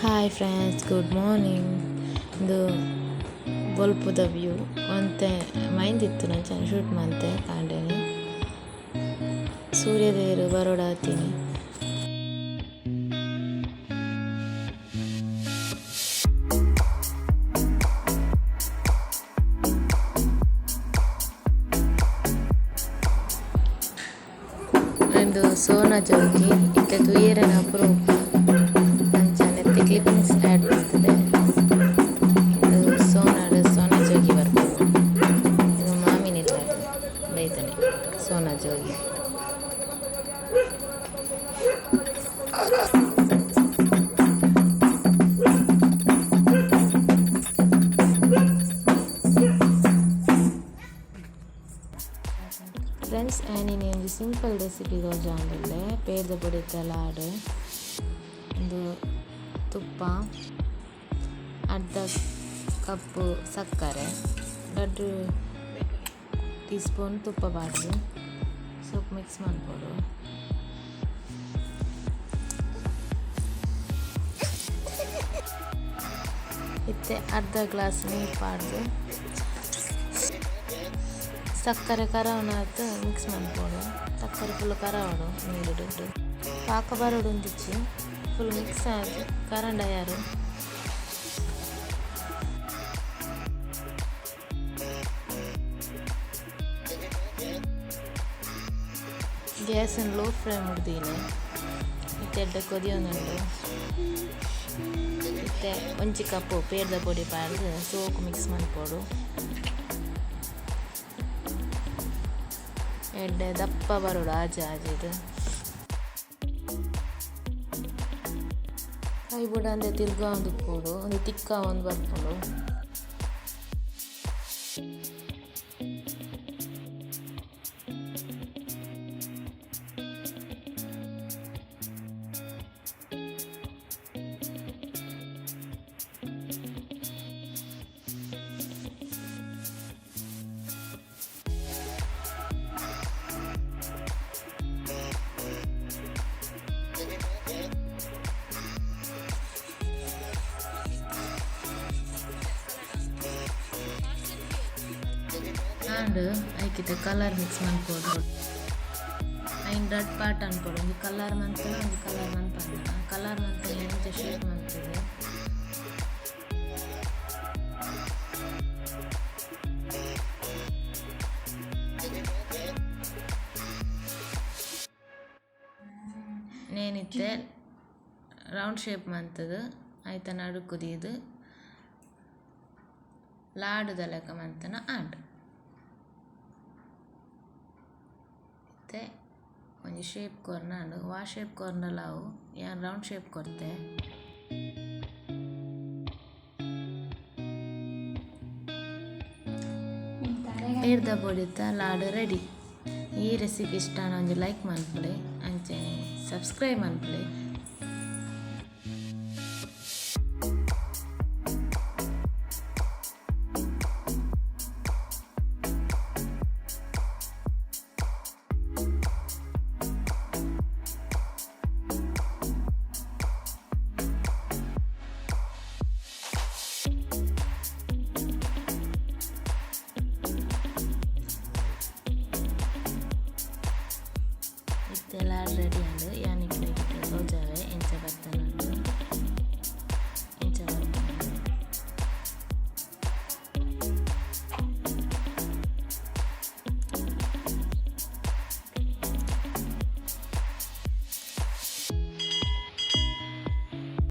Hi friends, good morning. ಇದು ಬೊಲ್ಪುದ view ಅಂತೆ ಮೈಂದಿತ್ತು ನಾನು ಚೆನ್ನ ಶೂಟ್ ಮಂತೆ ಕಾಂಡೇನೆ ಸೂರ್ಯದೇವರು ಬರೋಡಾತೀನಿ. ಒಂದು ಸೋನಾ ಜೋಗಿ ಇತ್ತೆ ತುಯೇರನ ಅಪರೂಪ ಅಂಚನೆ ಕ್ಲಿಪ್ಪಿಂಗ್ಸ್ ಆ್ಯಡ್ ಮಾಡ್ತದೆ. ಇದು ಸೋನಾ ಜೋಗಿ ಬರ್ತದೆ. ಇದು ಮಾಮಿನಿಲ್ಲ ಬೈತಾನೆ ಸೋನಾ ಜೋಗಿ. ಫ್ರೆಂಡ್ಸ್, ಆ್ಯನಿನಿ ಒಂದು ಸಿಂಪಲ್ ರೆಸಿಪಿ ತೋಜಾಂಡುಲ್ಲೆ ಪೇರ್ದ ಪೊಡಿತ ಲಾಡು, ಒಂದು ತುಪ್ಪ, ಅರ್ಧ ಕಪ್ಪು ಸಕ್ಕರೆ, 2 ಟೀ ಸ್ಪೂನ್ ತುಪ್ಪ ಬಾಡ್ದು ಸ್ವಲ್ಪ ಮಿಕ್ಸ್ ಮಾಡ್ಕೊಡು. ಇತ್ತೆ ಅರ್ಧ ಗ್ಲಾಸ್ ನೀರು ಪಾಡ್ದು ಸಕ್ಕರೆ ಕರವನಾಯ್ತು ಮಿಕ್ಸ್ ಮಾಡ್ಕೊಡು. ಸಕ್ಕರೆ ಫುಲ್ ಕರವಡು ನೀರಿಡು ಪಾಕ ಬರೋಡು ಒಂದಿಚ್ಚಿ ಫುಲ್ ಮಿಕ್ಸ್ ಆಗಿ ಕರಂಡ ಯಾರು ಗ್ಯಾಸನ್ನು ಲೋ ಫ್ಲೇಮ್ ಹಿಡ್ದೀನಿ. ಇತ್ತೆಡ್ಡ ಕೊದಿಯೊಂದುಂಡು ಇತ್ತೆ ಒಂಚಿ ಕಪ್ಪು ಪೇರ್ದ ಪೊಡಿ ಪಾಡ್ದು ಸೋಕು ಮಿಕ್ಸ್ ಮಾಡ್ಕೊಡು. ಎಡ್ಡೆ ದಪ್ಪ ಬರೋಡು ಆಜೆದು ಕೈ ಬುಡ ಅಂದೆ ತಿರ್ಗಾ ಒಂದು ಕೊಡು, ಒಂದು ತಿಕ್ಕ ಒಂದು ಬರ್ಕೊಂಡು ಆಂಡ್ ಐಕಿತ್ತೆ ಕಲರ್ ಮಿಕ್ಸ್ ಮಾಡ್ಕೊಡು. ಐನ್ ರೆಡ್ ಪಾರ್ಟ್ ಅನ್ಕೊಡು. ಒಂದು ಕಲರ್ ಮಂತನ ಒಂದು ಕಲರ್ ಮನ್ಪಂಡ ಕಲರ್ ಮಂತನ ಎಂಚ ಶೇಪ್ ಮಾಡ್ತದೆ. ನೇನಿತ್ತೆ ರೌಂಡ್ ಶೇಪ್ ಮಂತದು ಆಯ್ತ ನಡು ಕುದಿಯೋದು ಲಾಡುದ ಲೆಕ್ಕ ಮಂತನ ಆಂಡ್ ಒಂಜಿ ಶೇಪ್ ಕೊರ್ನಾಂಡು ಶೇಪ್ ಕೊರ್ನಲಾವು ಯಾನ್ ರೌಂಡ್ ಶೇಪ್ ಕೊರ್ತೆ. ಏರ್ದ ಪೊಡಿತ ಲಾಡು ರೆಡಿ. ಈ ರೆಸಿಪಿ ಇಷ್ಟ ಒಂಜಿ ಲೈಕ್ ಮನ್ಪುಲೆ, ಅಂಚನೆ ಸಬ್ಸ್ಕ್ರೈಬ್ ಮನ್ಪುಲೆ. ಲಾಡು ರೆಡಿ.